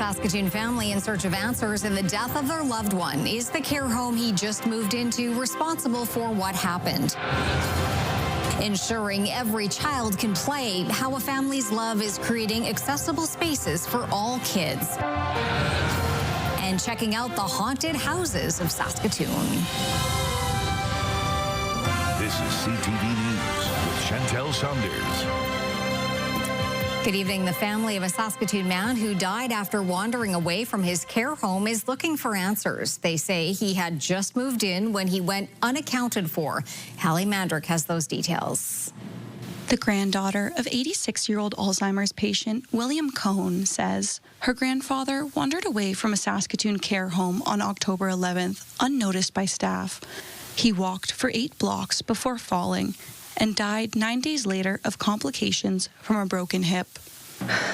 Saskatoon family in search of answers in the death of their loved one. Is the care home he just moved into responsible for what happened? Ensuring every child can play, how a family's love is creating accessible spaces for all kids. And checking out the haunted houses of Saskatoon. This is CTV News with Chantel Saunders. Good evening. The family of a Saskatoon man who died after wandering away from his care home is looking for answers. They say he had just moved in when he went unaccounted for. Hallie Mandrick has those details. The granddaughter of 86-year-old Alzheimer's patient William Cohn says her grandfather wandered away from a Saskatoon care home on October 11th, unnoticed by staff. He walked for 8 blocks before falling and died 9 days later of complications from a broken hip.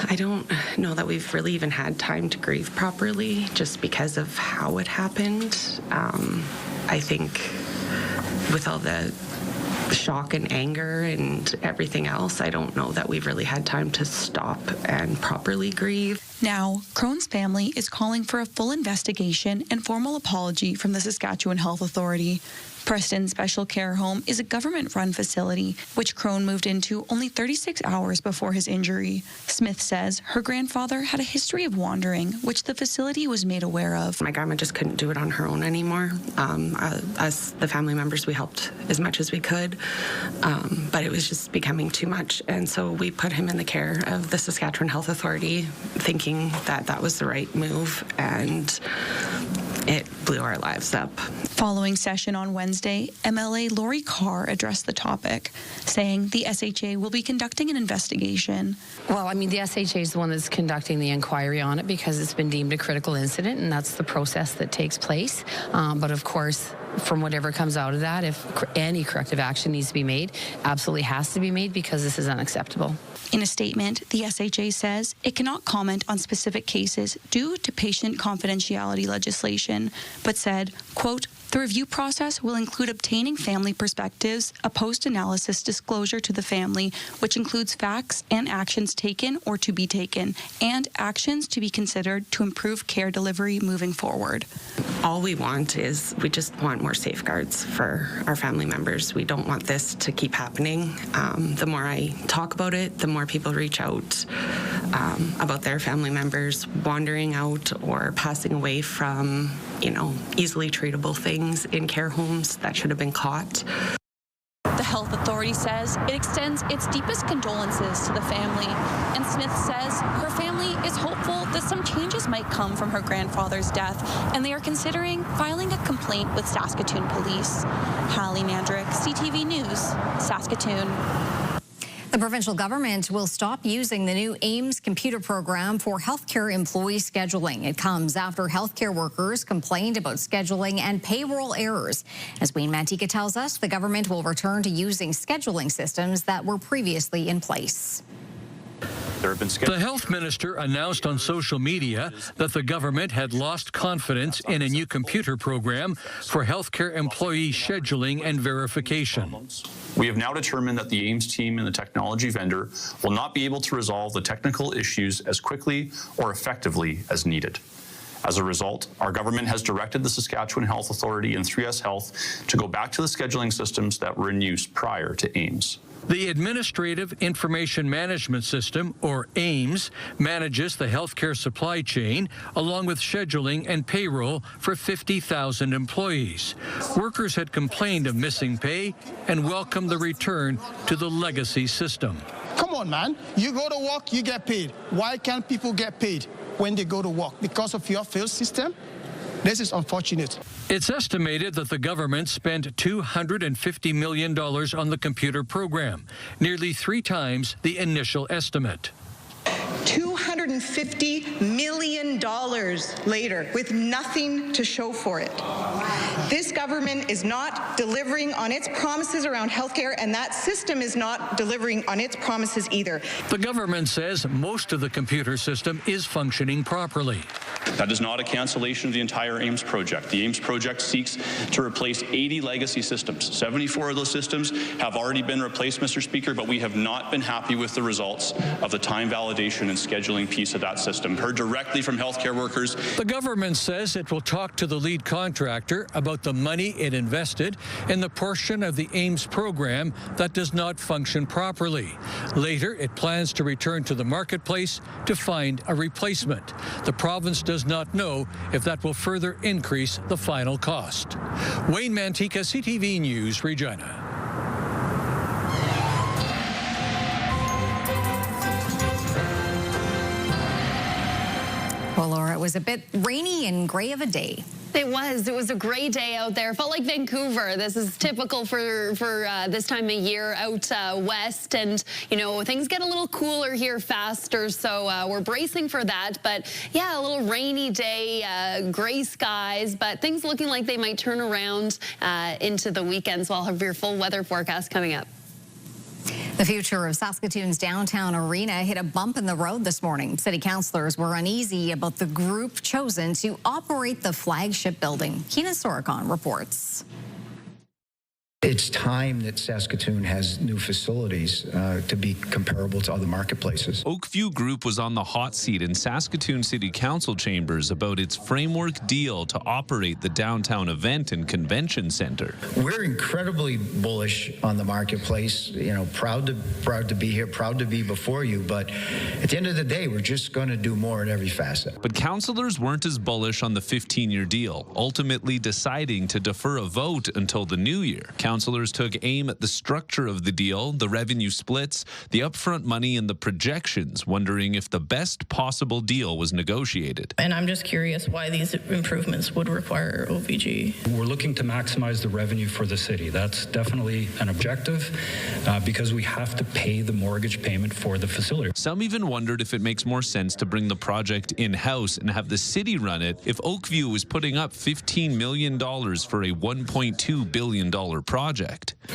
I don't know that we've really even had time to grieve properly just because of how it happened. I think with all the shock and anger and everything else, I don't know that we've really had time to stop and properly grieve. Now, Crone's family is calling for a full investigation and formal apology from the Saskatchewan Health Authority. Preston Special Care Home is a government-run facility, which Crone moved into only 36 hours before his injury. Smith says her grandfather had a history of wandering, which the facility was made aware of. My grandma just couldn't do it on her own anymore. Us, the family members, we helped as much as we could, but it was just becoming too much. And so we put him in the care of the Saskatchewan Health Authority, thinking that that was the right move, and it blew our lives up. Following session on Wednesday, MLA Lori Carr addressed the topic, saying the SHA will be conducting an investigation. Well, I mean, the SHA is the one that's conducting the inquiry on it because it's been deemed a critical incident, and that's the process that takes place. But of course, from whatever comes out of that, if any corrective action needs to be made, absolutely has to be made because this is unacceptable. In a statement, the SHA says it cannot comment on specific cases due to patient confidentiality legislation, but said, quote, "The review process will include obtaining family perspectives, a post-analysis disclosure to the family, which includes facts and actions taken or to be taken, and actions to be considered to improve care delivery moving forward." All we want is, we just want more safeguards for our family members. We don't want this to keep happening. The more I talk about it, the more people reach out about their family members wandering out or passing away from, easily treatable things in care homes that should have been caught. The health authority says it extends its deepest condolences to the family, and Smith says her family is hopeful that some changes might come from her grandfather's death, and they are considering filing a complaint with Saskatoon Police. Hallie Mandrick, CTV News, Saskatoon. The provincial government will stop using the new AIMS computer program for healthcare employee scheduling. It comes after healthcare workers complained about scheduling and payroll errors. As Wayne Mantika tells us, the government will return to using scheduling systems that were previously in place. The health minister announced on social media that the government had lost confidence in a new computer program for healthcare employee scheduling and verification. We have now determined that the AIMS team and the technology vendor will not be able to resolve the technical issues as quickly or effectively as needed. As a result, our government has directed the Saskatchewan Health Authority and 3S Health to go back to the scheduling systems that were in use prior to AIMS. The Administrative Information Management System, or AIMS, manages the healthcare supply chain, along with scheduling and payroll for 50,000 employees. Workers had complained of missing pay and welcomed the return to the legacy system. Come on, man. You go to work, you get paid. Why can't people get paid when they go to work? Because of your failed system? This is unfortunate. It's estimated that the government spent $250 million on the computer program, nearly 3 times the initial estimate. $250 million later with nothing to show for it. This government is not delivering on its promises around healthcare, and that system is not delivering on its promises either. The government says most of the computer system is functioning properly. That is not a cancellation of the entire AIMS project. The AIMS project seeks to replace 80 legacy systems. 74 of those systems have already been replaced, Mr. Speaker, but we have not been happy with the results of the time validation and scheduling piece of that system. Heard directly from healthcare workers. The government says it will talk to the lead contractor about the money it invested in the portion of the AIMS program that does not function properly. Later, it plans to return to the marketplace to find a replacement. The province does not know if that will further increase the final cost. Wayne Mantika, CTV News, Regina. Well, Laura, it was a bit rainy and gray of a day. It was a gray day out there. Felt like Vancouver. This is typical for this time of year out west, and you know things get a little cooler here faster, so we're bracing for that. But yeah, a little rainy day, gray skies, but things looking like they might turn around into the weekend. So I'll have your full weather forecast coming up. The future of Saskatoon's downtown arena hit a bump in the road this morning. City councillors were uneasy about the group chosen to operate the flagship building. Keenan Sorokon reports. It's time that Saskatoon has new facilities to be comparable to other marketplaces. Oakview Group was on the hot seat in Saskatoon City Council chambers about its framework deal to operate the downtown event and convention center. We're incredibly bullish on the marketplace. You know, proud to be here, proud to be before you. But at the end of the day, we're just going to do more in every facet. But councillors weren't as bullish on the 15-year deal, ultimately deciding to defer a vote until the new year. Councillors took aim at the structure of the deal, the revenue splits, the upfront money, and the projections, wondering if the best possible deal was negotiated. And I'm just curious why these improvements would require OVG. We're looking to maximize the revenue for the city. That's definitely an objective because we have to pay the mortgage payment for the facility. Some even wondered if it makes more sense to bring the project in-house and have the city run it if Oakview was putting up $15 million for a $1.2 billion project.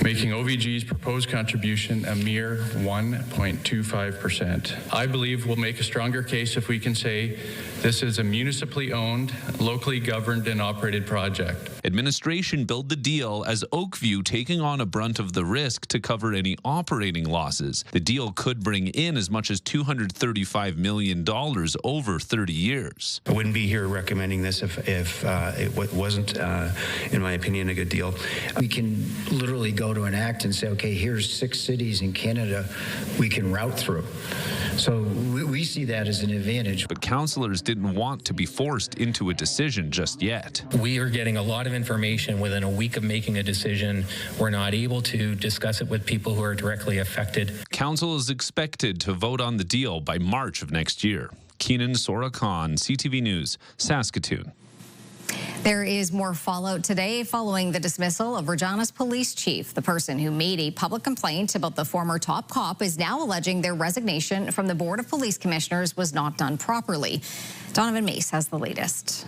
Making OVG's proposed contribution a mere 1.25%. I believe we'll make a stronger case if we can say this is a municipally owned, locally governed and operated project. Administration billed the deal as Oakview taking on a brunt of the risk to cover any operating losses. The deal could bring in as much as $235 million over 30 years. I wouldn't be here recommending this if it wasn't, in my opinion, a good deal. We can literally go to an act and say, okay, here's 6 cities in Canada we can route through. So we see that as an advantage. But councillors didn't want to be forced into a decision just yet. We are getting a lot of information within a week of making a decision. We're not able to discuss it with people who are directly affected. Council is expected to vote on the deal by March of next year. Keenan Sorokon, CTV News, Saskatoon. There is more fallout today following the dismissal of Regina's police chief. The person who made a public complaint about the former top cop is now alleging their resignation from the Board of Police Commissioners was not done properly. Donovan Mace has the latest.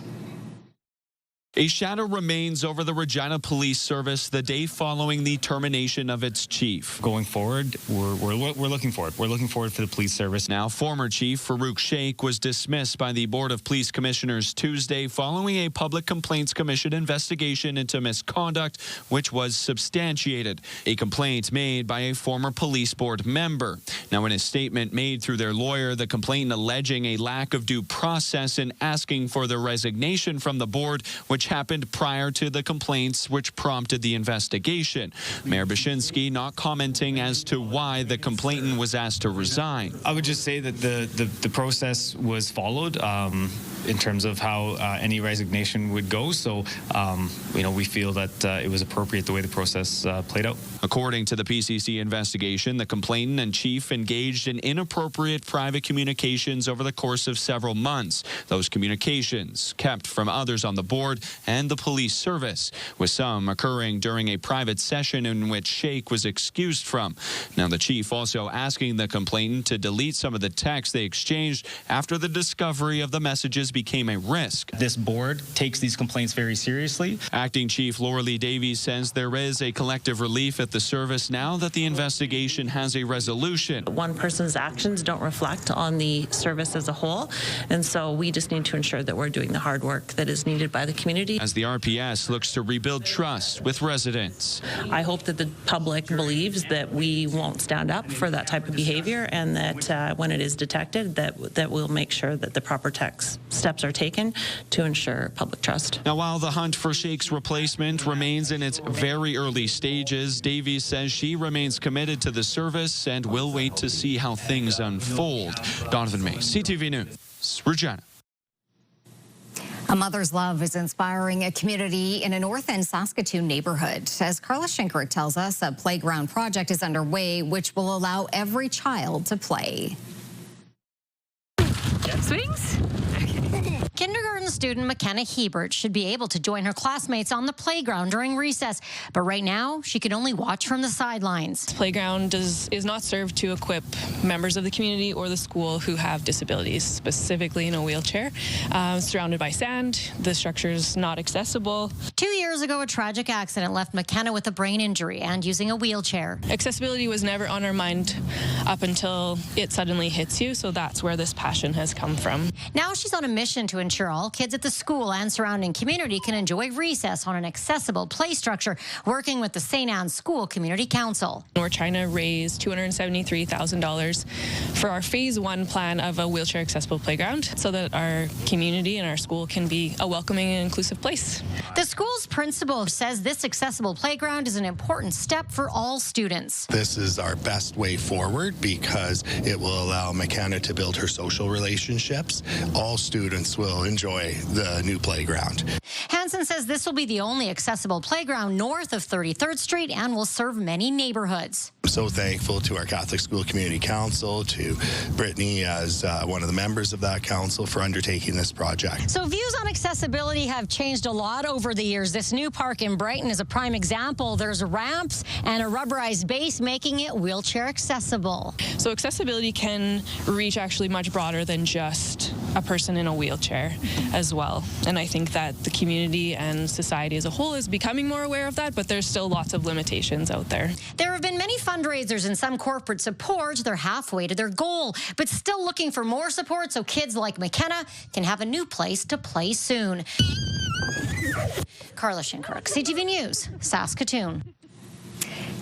A shadow remains over the Regina Police Service the day following the termination of its chief. Going forward, we're looking forward. We're looking forward for the police service. Now, former Chief Farouk Sheikh was dismissed by the Board of Police Commissioners Tuesday following a Public Complaints Commission investigation into misconduct, which was substantiated. A complaint made by a former police board member. Now, in a statement made through their lawyer, the complainant alleging a lack of due process in asking for their resignation from the board, which happened prior to the complaints which prompted the investigation. Mayor Bashinsky not commenting as to why the complainant was asked to resign. I would just say that the process was followed in terms of how any resignation would go. So, we feel that it was appropriate the way the process played out. According to the PCC investigation, the complainant and chief engaged in inappropriate private communications over the course of several months. Those communications kept from others on the board and the police service, with some occurring during a private session in which Sheikh was excused from. Now, the chief also asking the complainant to delete some of the texts they exchanged after the discovery of the messages became a risk. This board takes these complaints very seriously. Acting Chief Laura-Lee Davies says there is a collective relief at the service now that the investigation has a resolution. One person's actions don't reflect on the service as a whole, and so we just need to ensure that we're doing the hard work that is needed by the community. As the RPS looks to rebuild trust with residents. I hope that the public believes that we won't stand up for that type of behavior, and that when it is detected, that we'll make sure that the proper steps are taken to ensure public trust. Now, while the hunt for Shake's replacement remains in its very early stages, Davies says she remains committed to the service and will wait to see how things unfold. Donovan May, CTV News, Regina. A mother's love is inspiring a community in a North End Saskatoon neighborhood. As Carla Shinkerick tells us, a playground project is underway which will allow every child to play. Swings? Kindergarten student McKenna Hebert should be able to join her classmates on the playground during recess, but right now she can only watch from the sidelines. The playground is not served to equip members of the community or the school who have disabilities, specifically in a wheelchair. Surrounded by sand, the structure is not accessible. 2 years ago, a tragic accident left McKenna with a brain injury and using a wheelchair. Accessibility was never on our mind up until it suddenly hits you, so that's where this passion has come from. Now she's on a mission to ensure all kids at the school and surrounding community can enjoy recess on an accessible play structure, working with the St. Anne's School Community Council. We're trying to raise $273,000 for our phase 1 plan of a wheelchair accessible playground so that our community and our school can be a welcoming and inclusive place. The school's principal says this accessible playground is an important step for all students. This is our best way forward because it will allow McKenna to build her social relationships. All students will enjoy the new playground. Hansen says this will be the only accessible playground north of 33rd Street and will serve many neighborhoods. I'm so thankful to our Catholic School Community Council, to Brittany as one of the members of that council for undertaking this project. So views on accessibility have changed a lot over the years. This new park in Brighton is a prime example. There's ramps and a rubberized base making it wheelchair accessible. So accessibility can reach actually much broader than just a person in a wheelchair as well. And I think that the community and society as a whole is becoming more aware of that, but there's still lots of limitations out there. There have been many fundraisers and some corporate support. They're halfway to their goal, but still looking for more support so kids like McKenna can have a new place to play soon. Carla Shinkerick, CTV News, Saskatoon.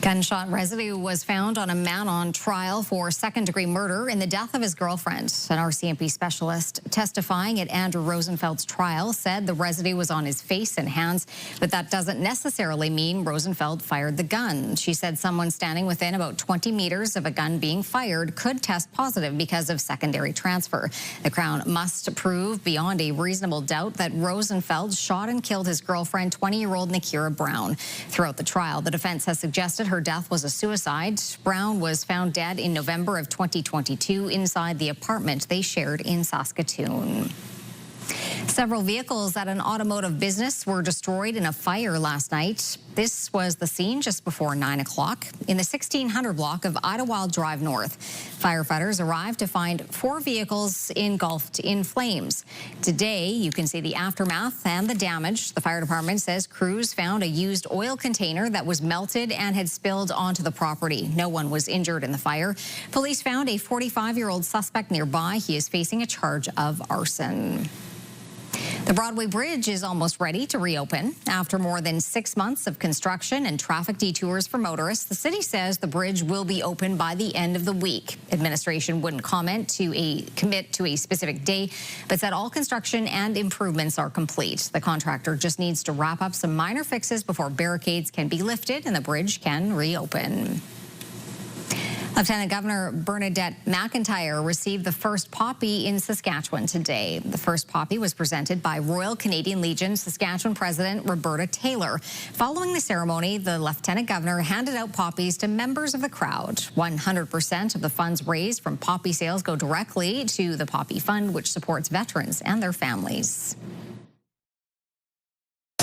Gunshot residue was found on a man on trial for second-degree murder in the death of his girlfriend. An RCMP specialist testifying at Andrew Rosenfeld's trial said the residue was on his face and hands, but that doesn't necessarily mean Rosenfeld fired the gun. She said someone standing within about 20 meters of a gun being fired could test positive because of secondary transfer. The Crown must prove beyond a reasonable doubt that Rosenfeld shot and killed his girlfriend, 20-year-old Nakira Brown. Throughout the trial, the defense has suggested her death was a suicide. Brown was found dead in November of 2022 inside the apartment they shared in Saskatoon. Several vehicles at an automotive business were destroyed in a fire last night. This was the scene just before 9 o'clock in the 1600 block of Idlewild Drive North. Firefighters arrived to find 4 vehicles engulfed in flames. Today, you can see the aftermath and the damage. The fire department says crews found a used oil container that was melted and had spilled onto the property. No one was injured in the fire. Police found a 45-year-old suspect nearby. He is facing a charge of arson. The Broadway Bridge is almost ready to reopen. After more than 6 months of construction and traffic detours for motorists, the city says the bridge will be open by the end of the week. Administration wouldn't commit to a specific day, but said all construction and improvements are complete. The contractor just needs to wrap up some minor fixes before barricades can be lifted and the bridge can reopen. Lieutenant Governor Bernadette McIntyre received the first poppy in Saskatchewan today. The first poppy was presented by Royal Canadian Legion Saskatchewan President Roberta Taylor. Following the ceremony, the Lieutenant Governor handed out poppies to members of the crowd. 100% of the funds raised from poppy sales go directly to the Poppy Fund, which supports veterans and their families.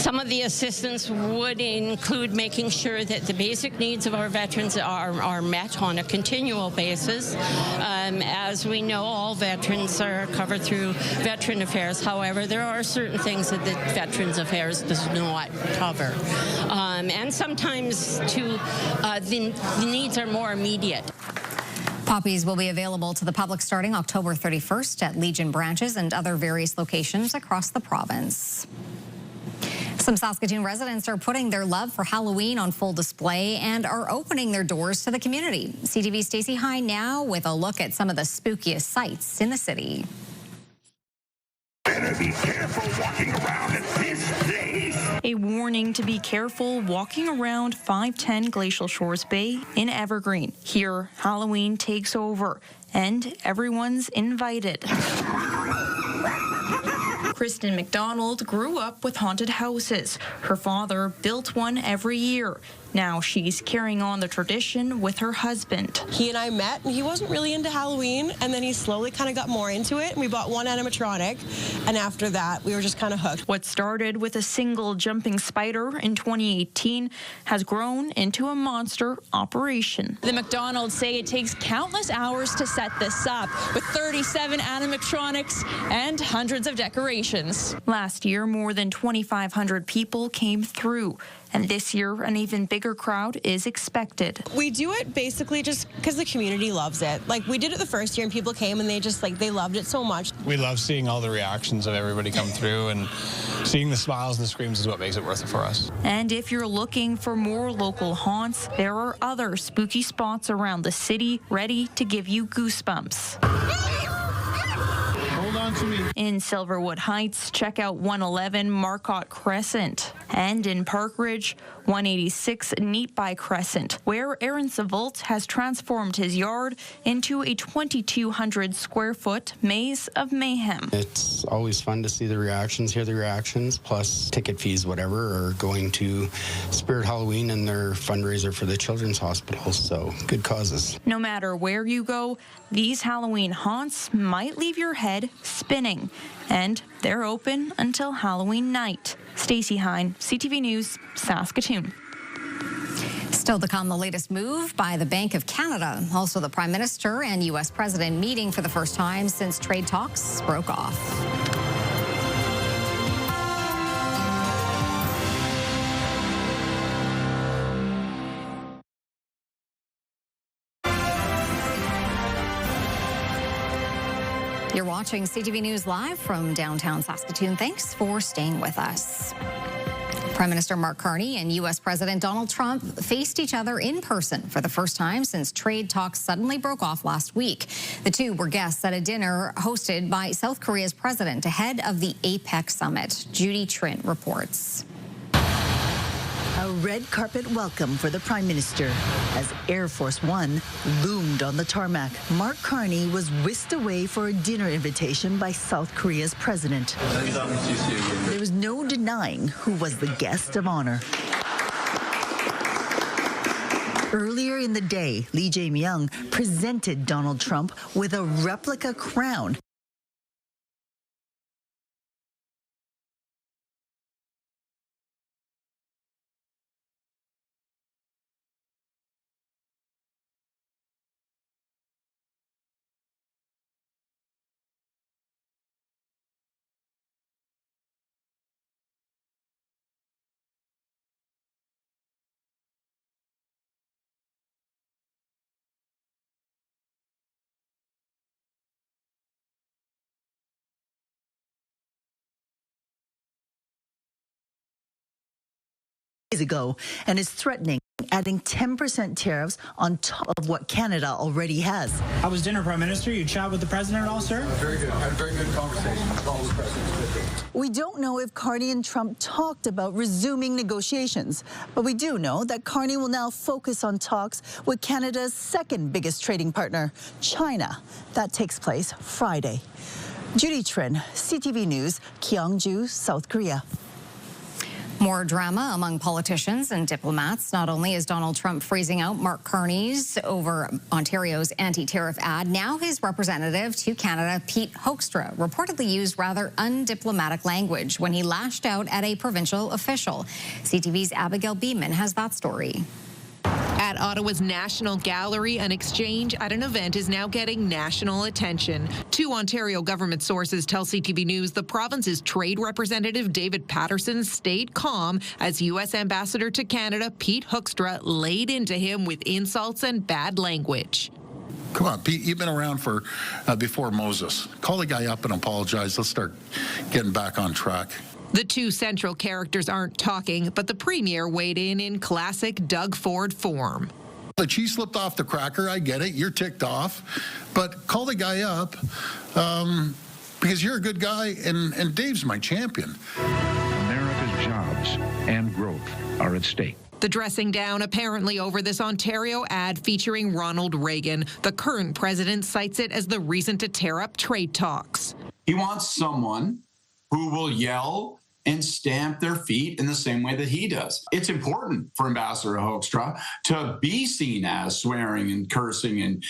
Some of the assistance would include making sure that the basic needs of our veterans are met on a continual basis. As we know, all veterans are covered through Veteran Affairs. However, there are certain things that the Veterans Affairs does not cover. And sometimes, too, the needs are more immediate. Poppies will be available to the public starting October 31st at Legion branches and other various locations across the province. Some Saskatoon residents are putting their love for Halloween on full display and are opening their doors to the community. CTV's Stacey Hine now with a look at some of the spookiest sights in the city. Better be careful walking around at this place. A warning to be careful walking around 510 Glacial Shores Bay in Evergreen. Here, Halloween takes over, and everyone's invited. Kristen McDonald grew up with haunted houses. Her father built one every year. Now she's carrying on the tradition with her husband. He and I met, and he wasn't really into Halloween, and then he slowly kind of got more into it, and we bought one animatronic, and after that, we were just kind of hooked. What started with a single jumping spider in 2018 has grown into a monster operation. The McDonald's say it takes countless hours to set this up, with 37 animatronics and hundreds of decorations. Last year, more than 2,500 people came through. And this year, an even bigger crowd is expected. We do it basically just because the community loves it. Like, we did it the first year and people came and they loved it so much. We love seeing all the reactions of everybody come through, and seeing the smiles and the screams is what makes it worth it for us. And if you're looking for more local haunts, there are other spooky spots around the city ready to give you goosebumps. Hold on to me. In Silverwood Heights, check out 111 Marcotte Crescent. And in Parkridge, 186 Neatby Crescent, where Aaron Savolt has transformed his yard into a 2,200 square foot maze of mayhem. It's always fun to see the reactions, hear the reactions, plus ticket fees, whatever, are going to Spirit Halloween and their fundraiser for the Children's Hospital, so good causes. No matter where you go, these Halloween haunts might leave your head spinning. And they're open until Halloween night. Stacey Hine, CTV News, Saskatoon. Still to come, the latest move by the Bank of Canada. Also, the Prime Minister and U.S. President meeting for the first time since trade talks broke off. You're watching CTV News Live from downtown Saskatoon. Thanks for staying with us. Prime Minister Mark Carney and U.S. President Donald Trump faced each other in person for the first time since trade talks suddenly broke off last week. The two were guests at a dinner hosted by South Korea's president ahead of the APEC summit. Judy Trent reports. A red carpet welcome for the Prime Minister as Air Force One loomed on the tarmac. Mark Carney was whisked away for a dinner invitation by South Korea's president. There was no denying who was the guest of honor. Earlier in the day, Lee Jae-myung presented Donald Trump with a replica crown. Ago and is threatening adding 10% tariffs on top of what Canada already has. How was dinner, Prime Minister? You chat with the president at all, sir? Very good. I had a very good conversation with all the presidents. We don't know if Carney and Trump talked about resuming negotiations, but we do know that Carney will now focus on talks with Canada's second biggest trading partner, China. That takes place Friday. Judy Trinh, CTV News, Gyeongju, South Korea. More drama among politicians and diplomats. Not only is Donald Trump freezing out Mark Carney's over Ontario's anti-tariff ad, now his representative to Canada, Pete Hoekstra, reportedly used rather undiplomatic language when he lashed out at a provincial official. CTV's Abigail Beeman has that story. At Ottawa's National Gallery, an exchange at an event is now getting national attention. Two Ontario government sources tell CTV News the province's trade representative David Patterson stayed calm as U.S. Ambassador to Canada Pete Hoekstra laid into him with insults and bad language. Come on, Pete, you've been around for before Moses. Call the guy up and apologize. Let's start getting back on track. The two central characters aren't talking, but the Premier weighed in classic Doug Ford form. The cheese slipped off the cracker, I get it, you're ticked off, but call the guy up because you're a good guy and Dave's my champion. America's jobs and growth are at stake. The dressing down apparently over this Ontario ad featuring Ronald Reagan. The current president cites it as the reason to tear up trade talks. He wants someone who will yell and stamp their feet in the same way that he does. It's important for Ambassador Hoekstra to be seen as swearing and cursing and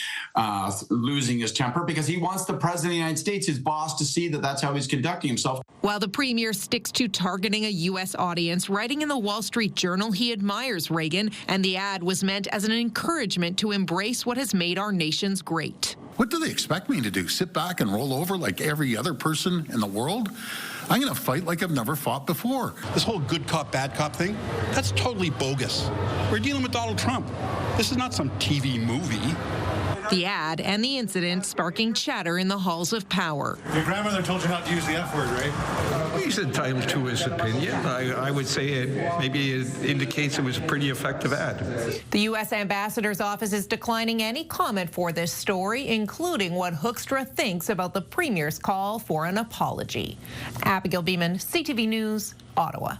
losing his temper because he wants the President of the United States, his boss, to see that that's how he's conducting himself. While the Premier sticks to targeting a U.S. audience, writing in the Wall Street Journal he admires Reagan, and the ad was meant as an encouragement to embrace what has made our nations great. What do they expect me to do? Sit back and roll over like every other person in the world? I'm going to fight like I've never fought before. This whole good cop, bad cop thing, that's totally bogus. We're dealing with Donald Trump. This is not some TV movie. The ad and the incident sparking chatter in the halls of power. Your grandmother told you not to use the F word, right? He's entitled to his opinion. I would say maybe it indicates it was a pretty effective ad. The U.S. Ambassador's office is declining any comment for this story, including what Hoekstra thinks about the Premier's call for an apology. Abigail Beeman, CTV News, Ottawa.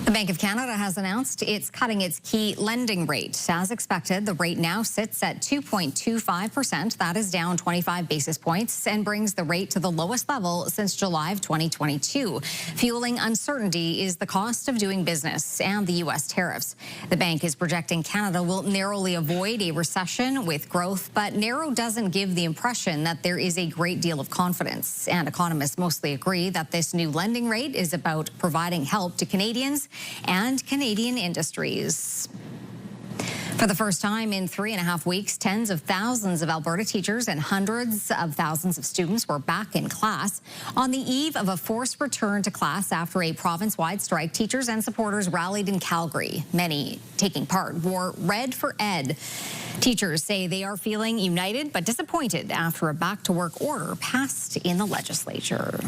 The Bank of Canada has announced it's cutting its key lending rate. As expected, the rate now sits at 2.25%. That is down 25 basis points and brings the rate to the lowest level since July of 2022. Fueling uncertainty is the cost of doing business and the U.S. tariffs. The bank is projecting Canada will narrowly avoid a recession with growth, but narrow doesn't give the impression that there is a great deal of confidence. And economists mostly agree that this new lending rate is about providing help to Canadians and Canadian industries. For the first time in 3.5 weeks, tens of thousands of Alberta teachers and hundreds of thousands of students were back in class. On the eve of a forced return to class after a province-wide strike, teachers and supporters rallied in Calgary. Many taking part wore red for Ed. Teachers say they are feeling united but disappointed after a back-to-work order passed in the legislature.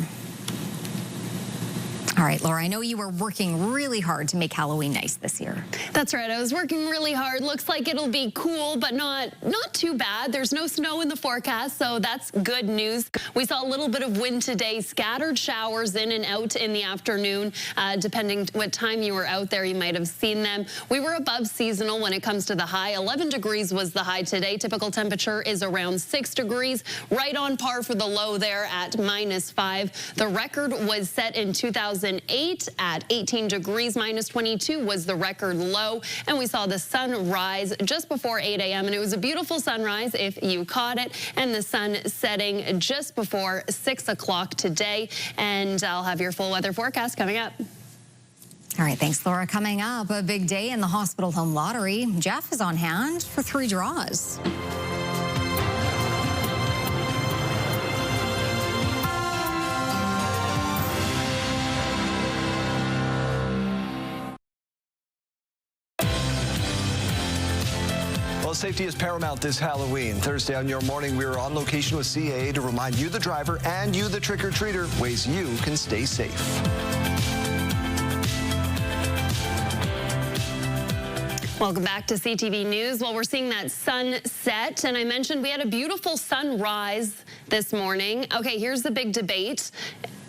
All right, Laura, I know you were working really hard to make Halloween nice this year. That's right. I was working really hard. Looks like it'll be cool, but not too bad. There's no snow in the forecast, so that's good news. We saw a little bit of wind today, scattered showers in and out in the afternoon. Depending what time you were out there, you might have seen them. We were above seasonal when it comes to the high. 11 degrees was the high today. Typical temperature is around 6 degrees, right on par for the low there at -5. The record was set in 2008 at 18 degrees. -22 was the record low, and we saw the sun rise just before 8 a.m. and it was a beautiful sunrise if you caught it, and the sun setting just before 6 o'clock today. And I'll have your full weather forecast coming up. All right, thanks, Laura. Coming up, a big day in the Hospital Home Lottery. Jeff is on hand for 3 draws. Well, safety is paramount this Halloween. Thursday on Your Morning, we are on location with CAA to remind you, the driver, and you, the trick-or-treater, ways you can stay safe. Welcome back to CTV News. Well, we're seeing that sunset, and I mentioned we had a beautiful sunrise this morning. Okay, here's the big debate.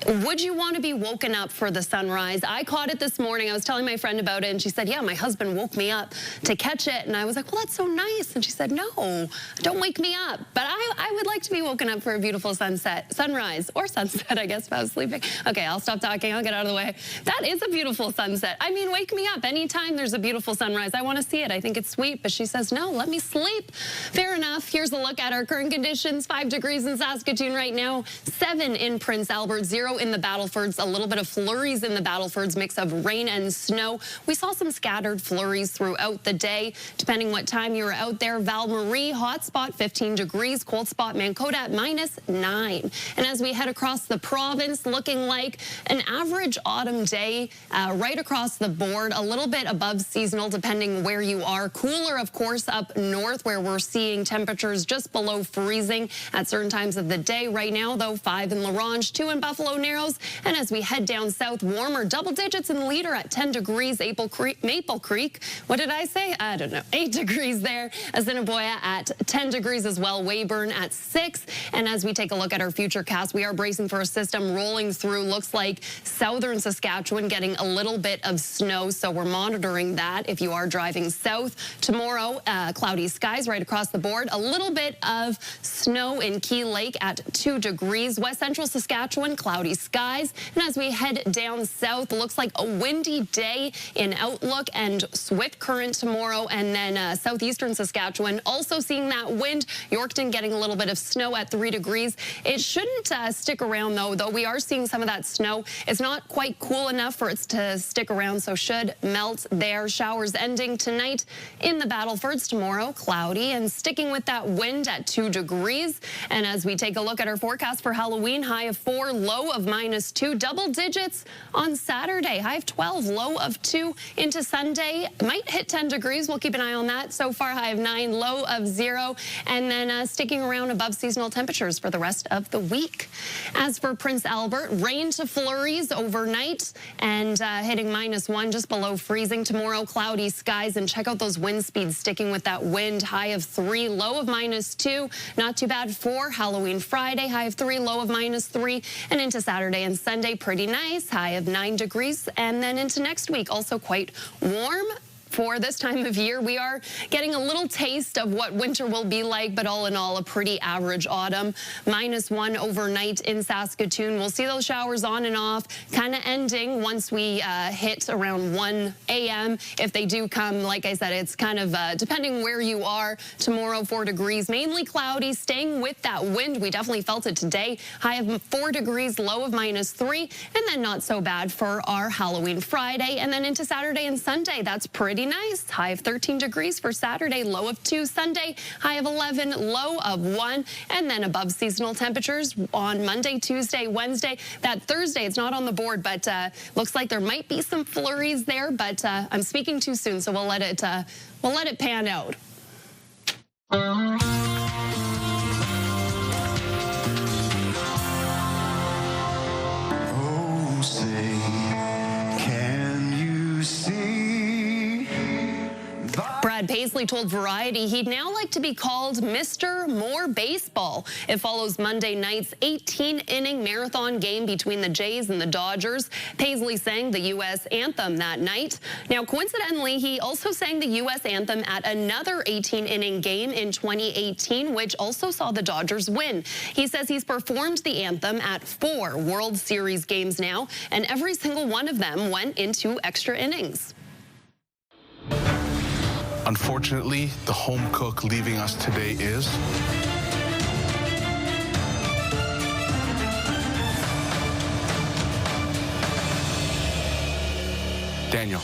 Would you want to be woken up for the sunrise? I caught it this morning. I was telling my friend about it, and she said, yeah, my husband woke me up to catch it. And I was like, well, that's so nice. And she said, no, don't wake me up. But I would like to be woken up for a beautiful sunrise, or sunset, I guess, if I was sleeping. Okay, I'll stop talking. I'll get out of the way. That is a beautiful sunset. I mean, wake me up. Anytime there's a beautiful sunrise, I want to see it. I think it's sweet. But she says, no, let me sleep. Fair enough. Here's a look at our current conditions. 5 degrees in Saskatoon right now, 7 in Prince Albert, 0 in the Battlefords, a little bit of flurries in the Battlefords, mix of rain and snow. We saw some scattered flurries throughout the day, depending what time you were out there. Val-Marie, hot spot, 15 degrees, cold spot, Mancota at -9. And as we head across the province, looking like an average autumn day right across the board, a little bit above seasonal, depending where you are. Cooler, of course, up north, where we're seeing temperatures just below freezing at certain times of the day. Right now, though, 5 in La Ronge, 2 in Buffalo Narrows. And as we head down south, warmer, double digits in Leader at 10 degrees. Maple Creek, what did I say? I don't know. 8 degrees there. Assiniboia at 10 degrees as well. Weyburn at 6. And as we take a look at our future cast, we are bracing for a system rolling through. Looks like southern Saskatchewan getting a little bit of snow, so we're monitoring that if you are driving south. Tomorrow, cloudy skies right across the board. A little bit of snow in Key Lake at 2 degrees. West central Saskatchewan, cloudy skies. And as we head down south, looks like a windy day in Outlook and swift current tomorrow. And then southeastern Saskatchewan also seeing that wind. Yorkton getting a little bit of snow at 3 degrees. It shouldn't stick around, though we are seeing some of that snow. It's not quite cool enough for it to stick around, so should melt there. Showers ending tonight in the Battlefords. Tomorrow, cloudy and sticking with that wind at 2 degrees. And as we take a look at our forecast for Halloween, high of 4, low of -2, double digits on Saturday, high of 12, low of 2 into Sunday. Might hit 10 degrees. We'll keep an eye on that. So far, high of 9, low of 0, and then sticking around above seasonal temperatures for the rest of the week. As for Prince Albert, rain to flurries overnight and hitting -1, just below freezing. Tomorrow, cloudy skies, and check out those wind speeds sticking with that wind. High of 3, low of -2. Not too bad for Halloween Friday. High of 3, low of -3, and into Saturday and Sunday, pretty nice. High of 9 degrees, and then into next week, also quite warm. For this time of year, we are getting a little taste of what winter will be like, but all in all, a pretty average autumn. -1 overnight in Saskatoon. We'll see those showers on and off, kind of ending once we hit around 1 a.m. If they do come, like I said, it's kind of depending where you are. Tomorrow, 4 degrees, mainly cloudy, staying with that wind. We definitely felt it today. High of 4 degrees, low of -3, and then not so bad for our Halloween Friday. And then into Saturday and Sunday, that's pretty nice. High of 13 degrees for Saturday, low of 2. Sunday, high of 11, low of 1. And then above seasonal temperatures on Monday, Tuesday, Wednesday. That Thursday, it's not on the board, but looks like there might be some flurries there, but I'm speaking too soon, so we'll let it pan out. Oh, say, can you see? Brad Paisley told Variety he'd now like to be called Mr. More Baseball. It follows Monday night's 18-inning marathon game between the Jays and the Dodgers. Paisley sang the U.S. anthem that night. Now, coincidentally, he also sang the U.S. anthem at another 18-inning game in 2018, which also saw the Dodgers win. He says he's performed the anthem at 4 World Series games now, and every single one of them went into extra innings. Unfortunately, the home cook leaving us today is Daniel.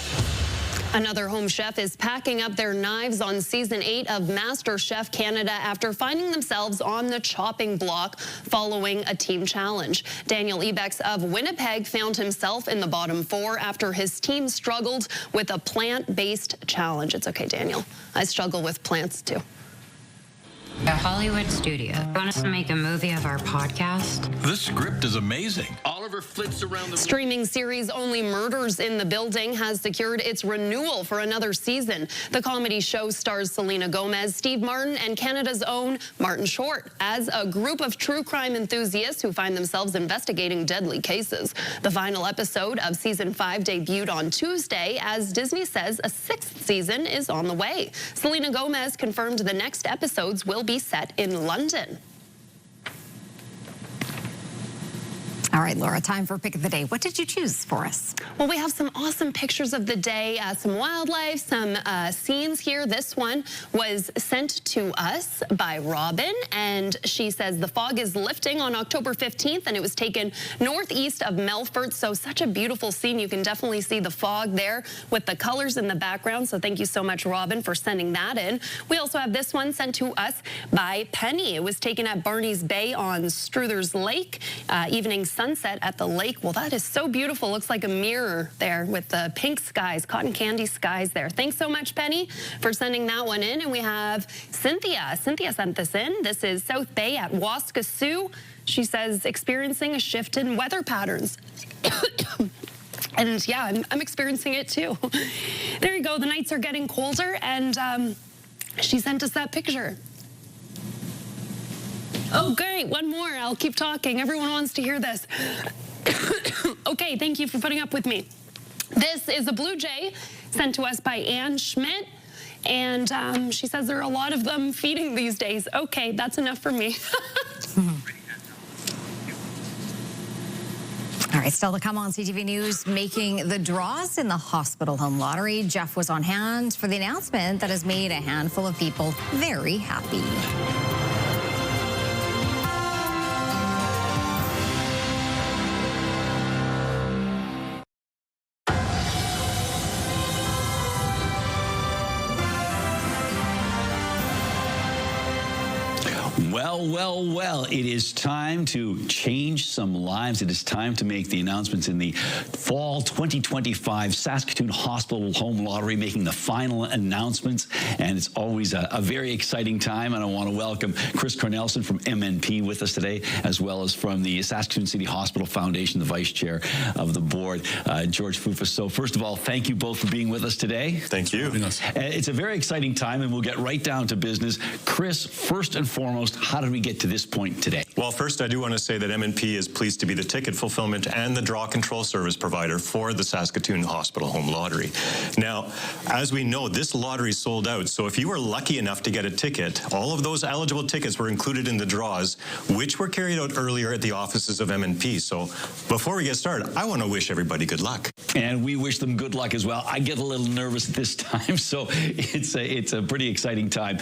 Another home chef is packing up their knives on Season 8 of MasterChef Canada after finding themselves on the chopping block following a team challenge. Daniel Ebex of Winnipeg found himself in the bottom 4 after his team struggled with a plant-based challenge. It's okay, Daniel. I struggle with plants, too. A Hollywood studio. Want us to make a movie of our podcast? This script is amazing. Oliver river flits around the... Streaming series Only Murders in the Building has secured its renewal for another season. The comedy show stars Selena Gomez, Steve Martin, and Canada's own Martin Short as a group of true crime enthusiasts who find themselves investigating deadly cases. The final episode of season 5 debuted on Tuesday as Disney says a 6th season is on the way. Selena Gomez confirmed the next episodes will be set in London. All right, Laura, time for Pick of the Day. What did you choose for us? Well, we have some awesome pictures of the day, some wildlife, some scenes here. This one was sent to us by Robin, and she says the fog is lifting on October 15th, and it was taken northeast of Melfort. So such a beautiful scene. You can definitely see the fog there with the colors in the background. So thank you so much, Robin, for sending that in. We also have this one sent to us by Penny. It was taken at Barney's Bay on Struthers Lake, evening sunset at the lake. Well, that is so beautiful. Looks like a mirror there with the pink skies, cotton candy skies there. Thanks so much, Penny, for sending that one in. And we have Cynthia. Cynthia sent this in. This is South Bay at Waskasoo. She says experiencing a shift in weather patterns. And yeah, I'm experiencing it too. There you go. The nights are getting colder, and she sent us that picture. Oh, great. One more. I'll keep talking. Everyone wants to hear this. Okay, thank you for putting up with me. This is a blue jay sent to us by Ann Schmidt, and she says there are a lot of them feeding these days. Okay, that's enough for me. All right, still to come on CTV News, making the draws in the hospital home lottery. Jeff was on hand for the announcement that has made a handful of people very happy. Well, it is time to change some lives. It is time to make the announcements in the fall 2025 Saskatoon Hospital Home Lottery, making the final announcements. And it's always a very exciting time. And I want to welcome Chris Cornelson from MNP with us today, as well as from the Saskatoon City Hospital Foundation, the vice chair of the board, George Fufus. So first of all, thank you both for being with us today. Thank you. It's a very exciting time, and we'll get right down to business. Chris, first and foremost, how did we get to this point today? Well, first, I do want to say that MNP is pleased to be the ticket fulfillment and the draw control service provider for the Saskatoon Hospital Home Lottery. Now, as we know, this lottery sold out, so if you were lucky enough to get a ticket, all of those eligible tickets were included in the draws, which were carried out earlier at the offices of MNP. So before we get started, I want to wish everybody good luck. And we wish them good luck as well. I get a little nervous this time, so it's a pretty exciting time.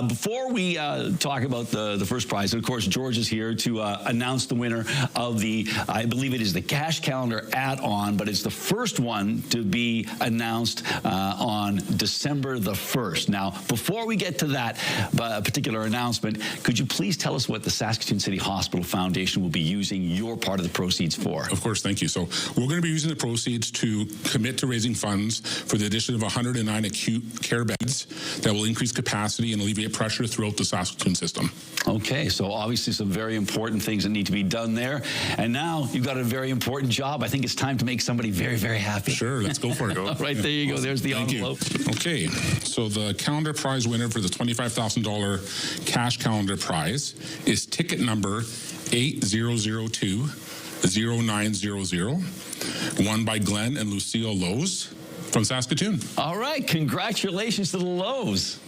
Before we talk about the first prize, and of course, George is here to announce the winner of the, I believe it is the cash calendar add-on, but it's the first one to be announced on December the 1st. Now, before we get to that particular announcement, could you please tell us what the Saskatoon City Hospital Foundation will be using your part of the proceeds for? Of course, thank you. So we're going to be using the proceeds to commit to raising funds for the addition of 109 acute care beds that will increase capacity and alleviate pressure throughout the Saskatoon system. Okay, so obviously some very important things that need to be done there. And now you've got a very important job. I think it's time to make somebody very, very happy. Sure, let's go for it. All right, there you go. There's the envelope. Okay, so the calendar prize winner for the $25,000 cash calendar prize is ticket number 8002-0900, won by Glenn and Lucille Lowe's from Saskatoon. All right, congratulations to the Lowe's.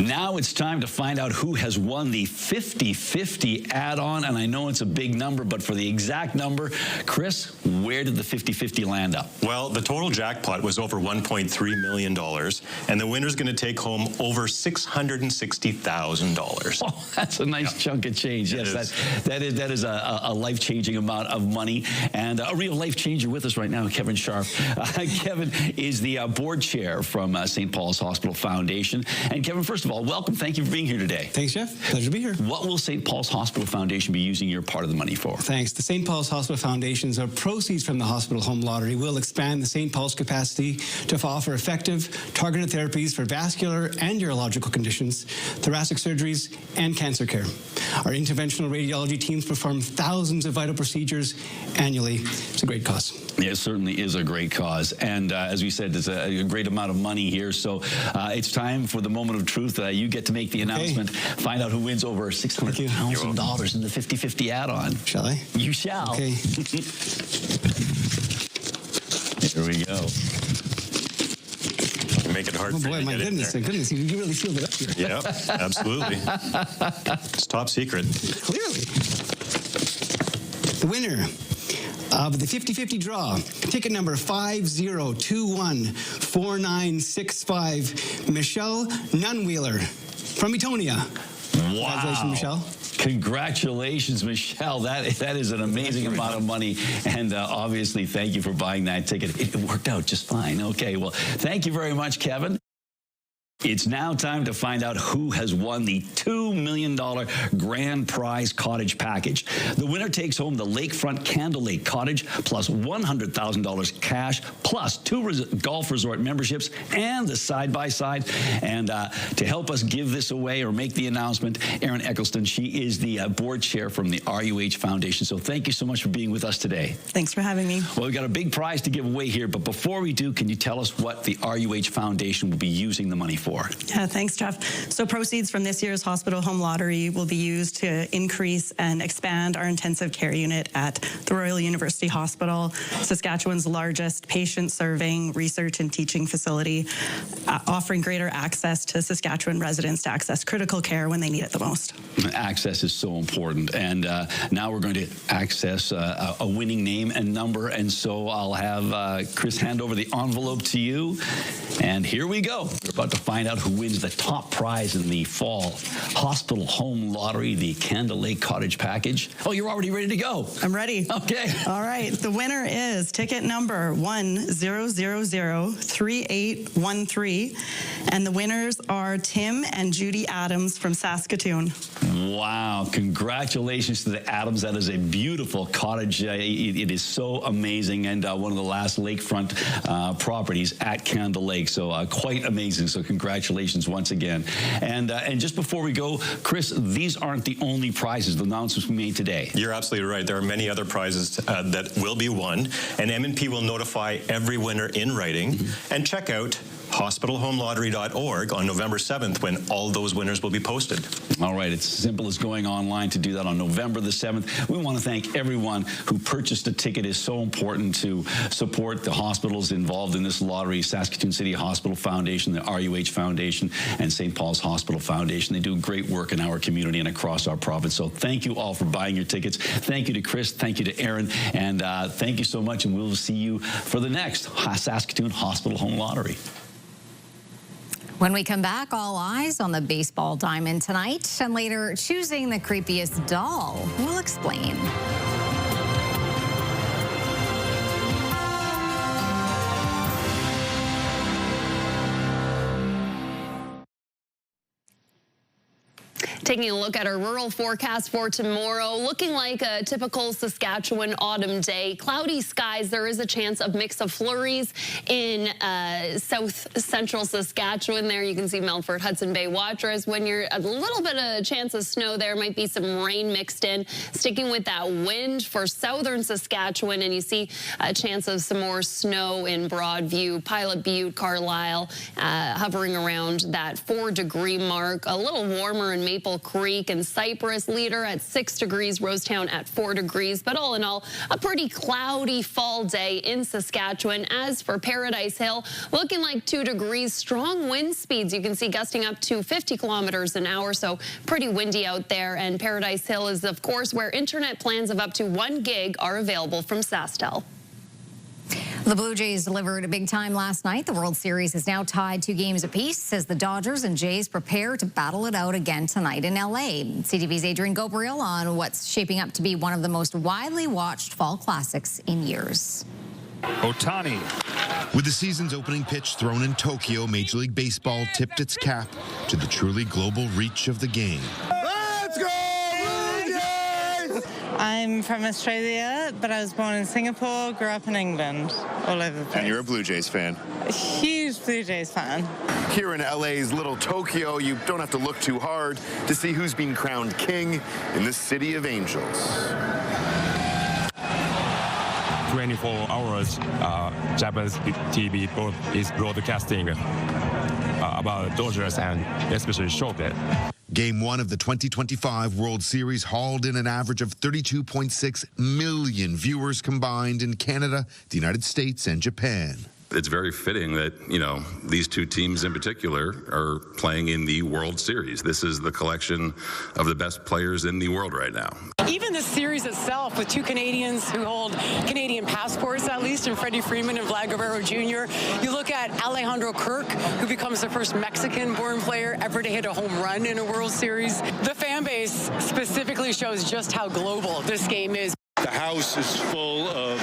Now it's time to find out who has won the 50-50 add-on, and I know it's a big number, but for the exact number, Chris, where did the 50-50 land up? Well, the total jackpot was over $1.3 million, and the winner's going to take home over $660,000. Oh, that's a nice chunk of change. Yes, that is a life-changing amount of money, and a real life changer with us right now, Kevin Sharp. Kevin is the board chair from St. Paul's Hospital Foundation. And Kevin, first of all, welcome. Thank you for being here today. Thanks, Jeff. Pleasure to be here. What will St. Paul's Hospital Foundation be using your part of the money for? Thanks. The St. Paul's Hospital Foundation's proceeds from the hospital home lottery will expand the St. Paul's capacity to offer effective, targeted therapies for vascular and urological conditions, thoracic surgeries, and cancer care. Our interventional radiology teams perform thousands of vital procedures annually. It's a great cause. Yeah, it certainly is a great cause. And as we said, there's a great amount of money here. So it's time for the moment of truth. You get to make the announcement. Find out who wins over $600,000 in the 50-50 add-on. Shall I? You shall. Okay. Here we go. Make it hard oh for boy, you to my get goodness, in there. goodness, you really sealed it up here. Yeah, absolutely. It's top secret. Clearly. The winner of the 50-50 draw, ticket number 50214965, Michelle Nunwheeler from Etonia. Wow. Congratulations, Michelle. Congratulations, Michelle. That is an amazing amount of money. And obviously, thank you for buying that ticket. It worked out just fine. Okay, well, thank you very much, Kevin. It's now time to find out who has won the $2 million grand prize cottage package. The winner takes home the lakefront Candle Lake Cottage plus $100,000 cash plus 2 golf resort memberships and the side-by-side. And to help us give this away or make the announcement, Erin Eccleston, she is the board chair from the RUH Foundation. So thank you so much for being with us today. Thanks for having me. Well, we've got a big prize to give away here. But before we do, can you tell us what the RUH Foundation will be using the money for? Yeah, thanks, Jeff. So proceeds from this year's hospital home lottery will be used to increase and expand our intensive care unit at the Royal University Hospital, Saskatchewan's largest patient-serving research and teaching facility, offering greater access to Saskatchewan residents to access critical care when they need it the most. Access is so important. And now we're going to access a winning name and number. And so I'll have Chris hand over the envelope to you. And here we go. We're about to find out who wins the top prize in the fall hospital home lottery, the Candle Lake Cottage package. Oh, you're already ready to go. I'm ready. Okay. All right. The winner is ticket number 10003813. And the winners are Tim and Judy Adams from Saskatoon. Wow. Congratulations to the Adams. That is a beautiful cottage. It is so amazing, and one of the last lakefront properties at Candle Lake. So quite amazing. So congratulations once again. And just before we go, Chris, these aren't the only prizes, the announcements we made today. You're absolutely right. There are many other prizes that will be won, and M&P will notify every winner in writing. And check out hospitalhomelottery.org on November 7th when all those winners will be posted. All right, it's as simple as going online to do that on November the 7th. We want to thank everyone who purchased a ticket. It is so important to support the hospitals involved in this lottery, Saskatoon City Hospital Foundation, the RUH Foundation, and St. Paul's Hospital Foundation. They do great work in our community and across our province. So thank you all for buying your tickets. Thank you to Chris. Thank you to Erin. And thank you so much. And we'll see you for the next Saskatoon Hospital Home Lottery. When we come back, all eyes on the baseball diamond tonight, and later choosing the creepiest doll. We'll explain. Taking a look at our rural forecast for tomorrow, looking like a typical Saskatchewan autumn day. Cloudy skies. There is a chance of mix of flurries in south central Saskatchewan. There you can see Melfort, Hudson Bay watchers. When you're a little bit of a chance of snow, there might be some rain mixed in. Sticking with that wind for southern Saskatchewan, and you see a chance of some more snow in Broadview, Pilot Butte, Carlisle, hovering around that 4-degree mark. A little warmer in Maple Creek and Cypress, Leader at 6 degrees, Rosetown at 4 degrees. But all in all, a pretty cloudy fall day in Saskatchewan. As for Paradise Hill, looking like 2 degrees, strong wind speeds. You can see gusting up to 50 kilometers an hour, so pretty windy out there. And Paradise Hill is, of course, where internet plans of up to 1 gig are available from SaskTel. The Blue Jays delivered a big time last night. The World Series is now tied 2 games apiece as the Dodgers and Jays prepare to battle it out again tonight in LA. CTV's Adrian Gobriel on what's shaping up to be one of the most widely watched fall classics in years. Ohtani. With the season's opening pitch thrown in Tokyo, Major League Baseball tipped its cap to the truly global reach of the game. Let's go, Blue Jays! I'm from Australia, but I was born in Singapore, grew up in England, all over the place. And you're a Blue Jays fan? A huge Blue Jays fan. Here in LA's Little Tokyo, you don't have to look too hard to see who's been crowned king in the City of Angels. 24 hours, Japanese TV is broadcasting about Dodgers and especially Shohei. Game 1 of the 2025 World Series hauled in an average of 32.6 million viewers combined in Canada, the United States, and Japan. It's very fitting that, these two teams in particular are playing in the World Series. This is the collection of the best players in the world right now. Even the series itself, with two Canadians who hold Canadian passports, at least, and Freddie Freeman and Vlad Guerrero Jr. You look at Alejandro Kirk, who becomes the first Mexican-born player ever to hit a home run in a World Series. The fan base specifically shows just how global this game is. The house is full of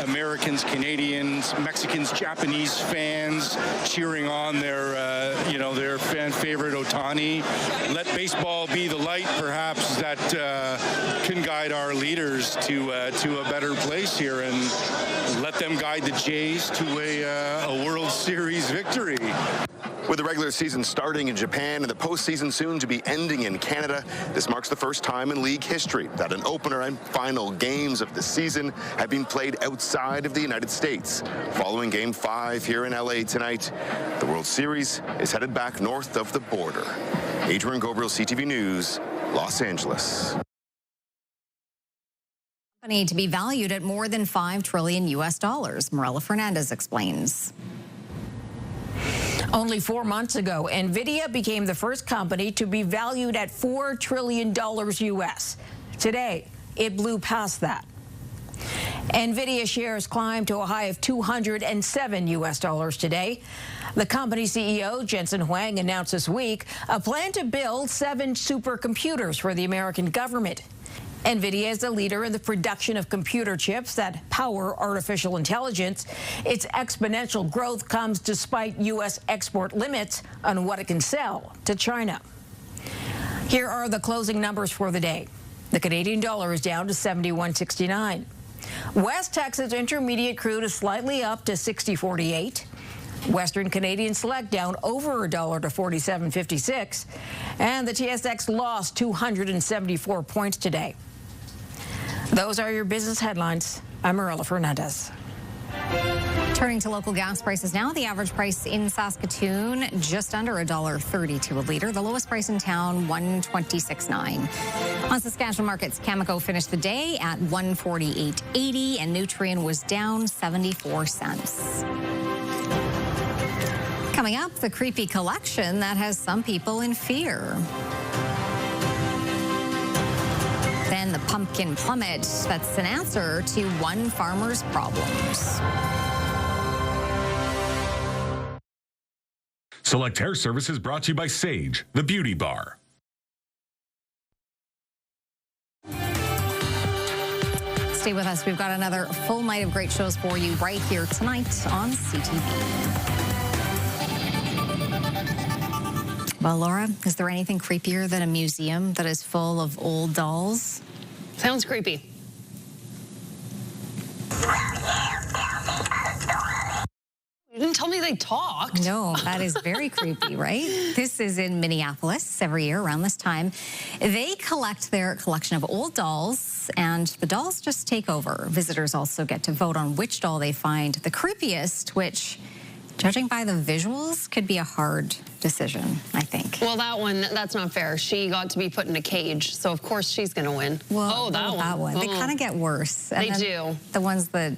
Americans, Canadians, Mexicans, Japanese fans cheering on their fan favorite Ohtani. Let baseball be the light, perhaps, that can guide our leaders to a better place here, and let them guide the Jays to a World Series victory. With the regular season starting in Japan and the postseason soon to be ending in Canada, this marks the first time in league history that an opener and final games of the season have been played outside of the United States. Following Game 5 here in LA tonight, the World Series is headed back north of the border. Adrian Gobriel, CTV News, Los Angeles. Company to be valued at more than $5 trillion US. Morella Fernandez explains. Only 4 months ago, NVIDIA became the first company to be valued at $4 trillion US. Today, it blew past that. NVIDIA shares climbed to a high of $207 US today. The company CEO, Jensen Huang, announced this week a plan to build 7 supercomputers for the American government. NVIDIA is the leader in the production of computer chips that power artificial intelligence. Its exponential growth comes despite U.S. export limits on what it can sell to China. Here are the closing numbers for the day. The Canadian dollar is down to 71.69. West Texas Intermediate crude is slightly up to 60.48. Western Canadian Select down over $1 to 47.56. And the TSX lost 274 points today. Those are your business headlines. I'm Morella Fernandez. Turning to local gas prices now, the average price in Saskatoon just under $1.32 a liter. The lowest price in town, $1.26.9. On Saskatchewan markets, Cameco finished the day at $1.4880, and Nutrien was down 74 cents. Coming up, the creepy collection that has some people in fear. Then the pumpkin plummet, that's an answer to one farmer's problems. Select Hair Services brought to you by Sage, the beauty bar. Stay with us. We've got another full night of great shows for you right here tonight on CTV. Well, Laura, is there anything creepier than a museum that is full of old dolls? Sounds creepy. You didn't tell me they talked. No, that is very creepy, right? This is in Minneapolis every year around this time. They collect their collection of old dolls, and the dolls just take over. Visitors also get to vote on which doll they find the creepiest, which, judging by the visuals, could be a hard decision, I think. Well, that's not fair. She got to be put in a cage, so of course she's going to win. Well, that one. They kind of get worse. They do. The ones that,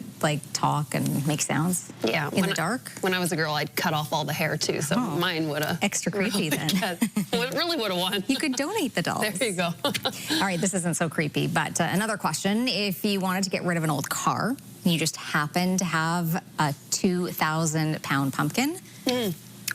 talk and make sounds in the dark. When I was a girl, I'd cut off all the hair, too, so mine would have... Extra creepy, then. It really would have won. You could donate the dolls. There you go. All right, this isn't so creepy, but another question. If you wanted to get rid of an old car, you just happen to have a 2,000-pound pumpkin,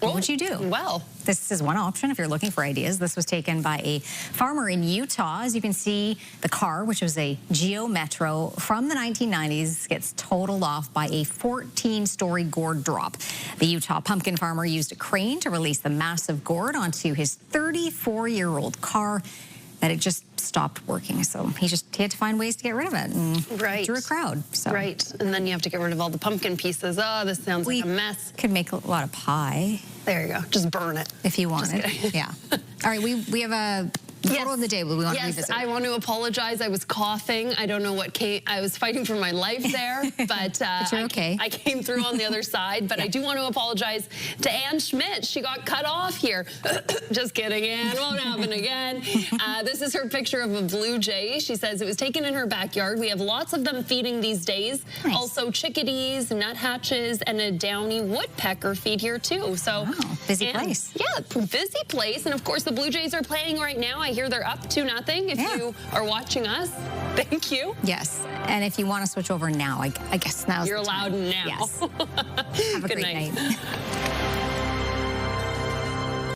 what would you do? Well, this is one option if you're looking for ideas. This was taken by a farmer in Utah. As you can see, the car, which was a Geo Metro from the 1990s, gets totaled off by a 14-story gourd drop. The Utah pumpkin farmer used a crane to release the massive gourd onto his 34-year-old car, that it just stopped working. So he had to find ways to get rid of it, and drew a crowd. So. Right, and then you have to get rid of all the pumpkin pieces. Oh, this sounds like a mess. Could make a lot of pie. There you go. Just burn it. If you wanted. Yeah. All right, we have a photo of the day we want to revisit. I want to apologize. I was coughing. I don't know what came. I was fighting for my life there, but you're okay. I came through on the other side. But I do want to apologize to Ann Schmidt. She got cut off here. Just kidding, Ann. Won't happen again. This is her picture of a blue jay. She says it was taken in her backyard. We have lots of them feeding these days. Nice. Also chickadees, nuthatches, and a downy woodpecker feed here too. So busy place. Yeah, busy place. And of course the Blue Jays are playing right now. I hear they're up 2-0. If you are watching us, thank you. Yes, and if you want to switch over now, I guess now's You're the time. allowed now. Yes. Have a great night.